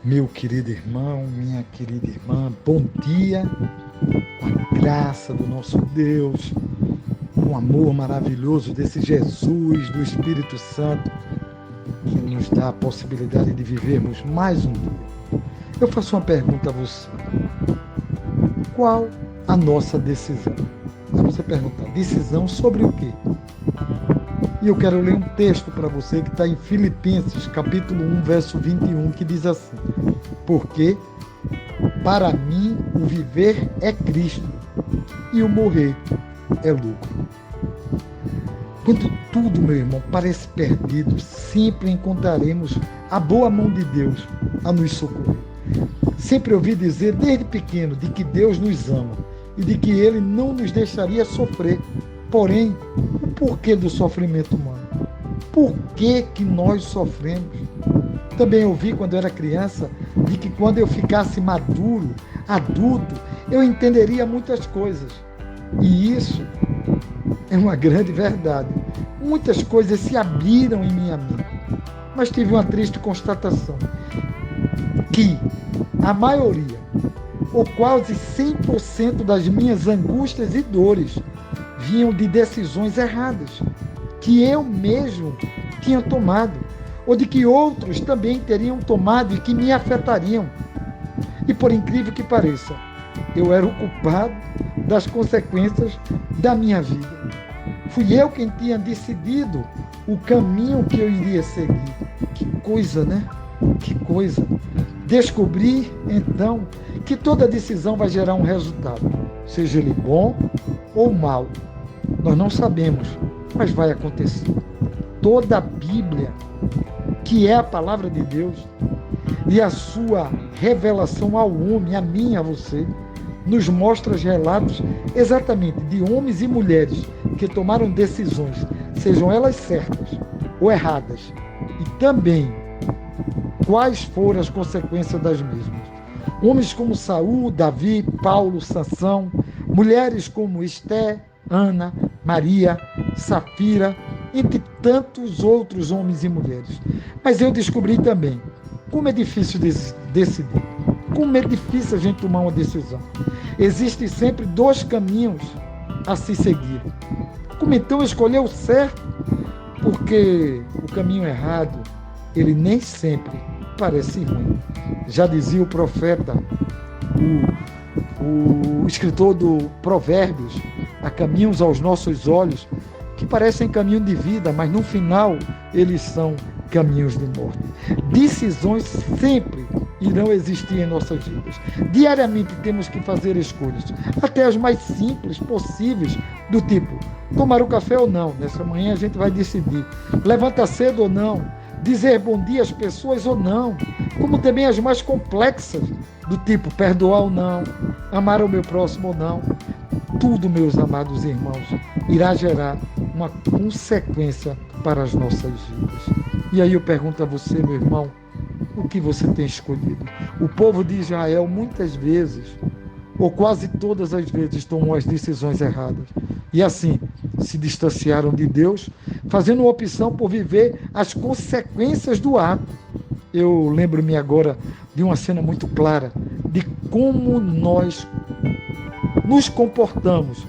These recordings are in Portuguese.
Meu querido irmão, minha querida irmã, bom dia, com a graça do nosso Deus, com o amor maravilhoso desse Jesus, do Espírito Santo, que nos dá a possibilidade de vivermos mais um dia. Eu faço uma pergunta a você: qual a nossa decisão? Se você perguntar, decisão sobre o quê? E eu quero ler um texto para você que está em Filipenses, capítulo 1, verso 21, que diz assim: porque para mim o viver é Cristo e o morrer é lucro. Quando tudo, meu irmão, parece perdido, sempre encontraremos a boa mão de Deus a nos socorrer. Sempre ouvi dizer desde pequeno de que Deus nos ama e de que Ele não nos deixaria sofrer. Porém, o porquê do sofrimento humano? Por que nós sofremos? Também ouvi quando eu era criança de que quando eu ficasse maduro, adulto, eu entenderia muitas coisas. E isso é uma grande verdade. Muitas coisas se abriram em minha mente. Mas tive uma triste constatação, que a maioria, ou quase 100% das minhas angústias e dores, vinham de decisões erradas, que eu mesmo tinha tomado, ou de que outros também teriam tomado e que me afetariam. E por incrível que pareça, eu era o culpado das consequências da minha vida. Fui eu quem tinha decidido o caminho que eu iria seguir. Que coisa, né? Que coisa. Descobri, então, que toda decisão vai gerar um resultado, seja ele bom ou mal. Nós não sabemos, mas vai acontecer. Toda a Bíblia, que é a palavra de Deus, e a sua revelação ao homem, a mim, a você, nos mostra os relatos exatamente de homens e mulheres que tomaram decisões, sejam elas certas ou erradas, e também quais foram as consequências das mesmas. Homens como Saul, Davi, Paulo, Sansão, mulheres como Esté, Ana, Maria, Safira, entre tantos outros homens e mulheres. Mas eu descobri também como é difícil decidir, como é difícil a gente tomar uma decisão. Existem sempre dois caminhos a se seguir. Como então escolher o certo? Porque o caminho errado, ele nem sempre parece ruim. Já dizia o profeta, o escritor do Provérbios: há caminhos aos nossos olhos que parecem caminho de vida, mas no final eles são caminhos de morte. Decisões sempre irão existir em nossas vidas. Diariamente temos que fazer escolhas, até as mais simples possíveis, do tipo tomar o café ou não. Nessa manhã a gente vai decidir levantar cedo ou não, dizer bom dia às pessoas ou não, como também as mais complexas, do tipo perdoar ou não, amar o meu próximo ou não. Tudo, meus amados irmãos, irá gerar uma consequência para as nossas vidas. E aí eu pergunto a você, meu irmão, o que você tem escolhido? O povo de Israel muitas vezes, ou quase todas as vezes, tomou as decisões erradas. E assim, se distanciaram de Deus, fazendo uma opção por viver as consequências do ato. Eu lembro-me agora de uma cena muito clara de como nós nos comportamos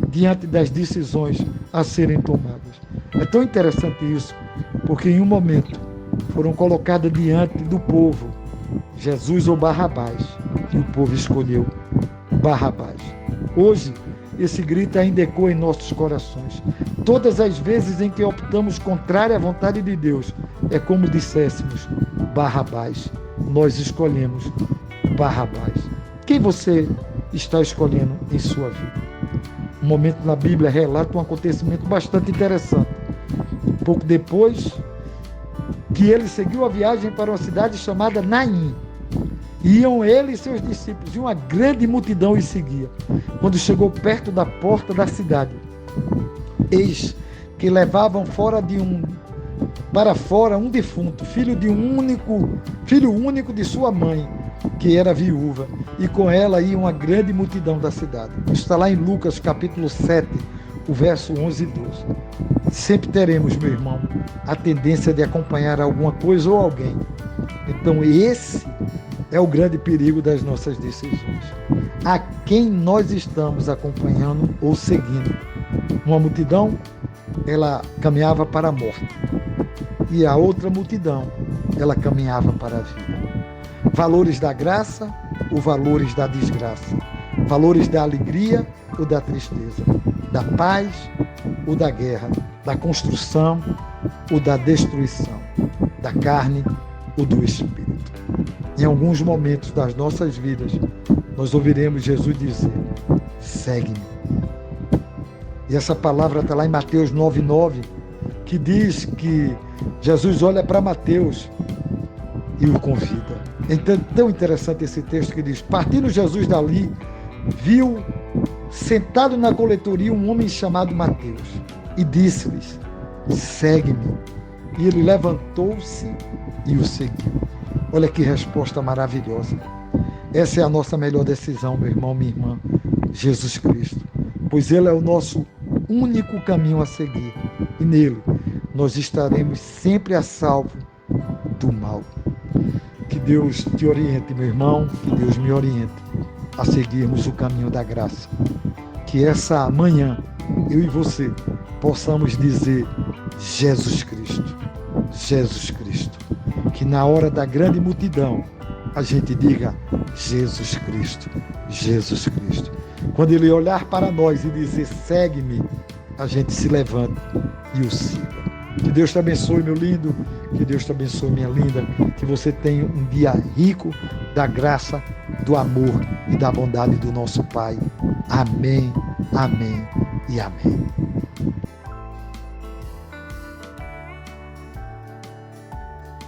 diante das decisões a serem tomadas. É tão interessante isso, porque em um momento foram colocadas diante do povo Jesus ou Barrabás, e o povo escolheu Barrabás. Hoje, esse grito ainda ecoa em nossos corações. Todas as vezes em que optamos contrário à vontade de Deus, é como disséssemos Barrabás. Nós escolhemos Barrabás. Quem você está escolhendo em sua vida? Um momento na Bíblia relata um acontecimento bastante interessante. Pouco depois que ele seguiu a viagem para uma cidade chamada Naim, iam ele e seus discípulos, e uma grande multidão o seguia. Quando chegou perto da porta da cidade, eis que levavam para fora um defunto, filho único de sua mãe, que era viúva, e com ela ia uma grande multidão da cidade. Isso está lá em Lucas capítulo 7, o verso 11 e 12. Sempre teremos, meu irmão, a tendência de acompanhar alguma coisa ou alguém Então esse é o grande perigo das nossas decisões. A quem nós estamos acompanhando ou seguindo? Uma multidão, ela caminhava para a morte. E a outra multidão, ela caminhava para a vida. Valores da graça ou valores da desgraça? Valores da alegria ou da tristeza? Da paz ou da guerra? Da construção ou da destruição? Da carne ou do espírito? Em alguns momentos das nossas vidas, nós ouviremos Jesus dizer: segue-me. E essa palavra está lá em Mateus 9,9, que diz que Jesus olha para Mateus e o convida. Então, é tão interessante esse texto que diz: partindo Jesus dali, viu sentado na coletoria um homem chamado Mateus e disse-lhes: segue-me. E ele levantou-se e o seguiu. Olha que resposta maravilhosa. Essa é a nossa melhor decisão, meu irmão, minha irmã, Jesus Cristo. Pois Ele é o nosso único caminho a seguir. E nele nós estaremos sempre a salvo do mal. Que Deus te oriente, meu irmão, que Deus me oriente a seguirmos o caminho da graça. Que essa manhã, eu e você, possamos dizer: Jesus Cristo, Jesus Cristo. Que na hora da grande multidão, a gente diga: Jesus Cristo, Jesus Cristo. Quando Ele olhar para nós e dizer: segue-me, a gente se levanta e o siga. Que Deus te abençoe, meu lindo. Que Deus te abençoe, minha linda. Que você tenha um dia rico da graça, do amor e da bondade do nosso Pai. Amém, amém e amém.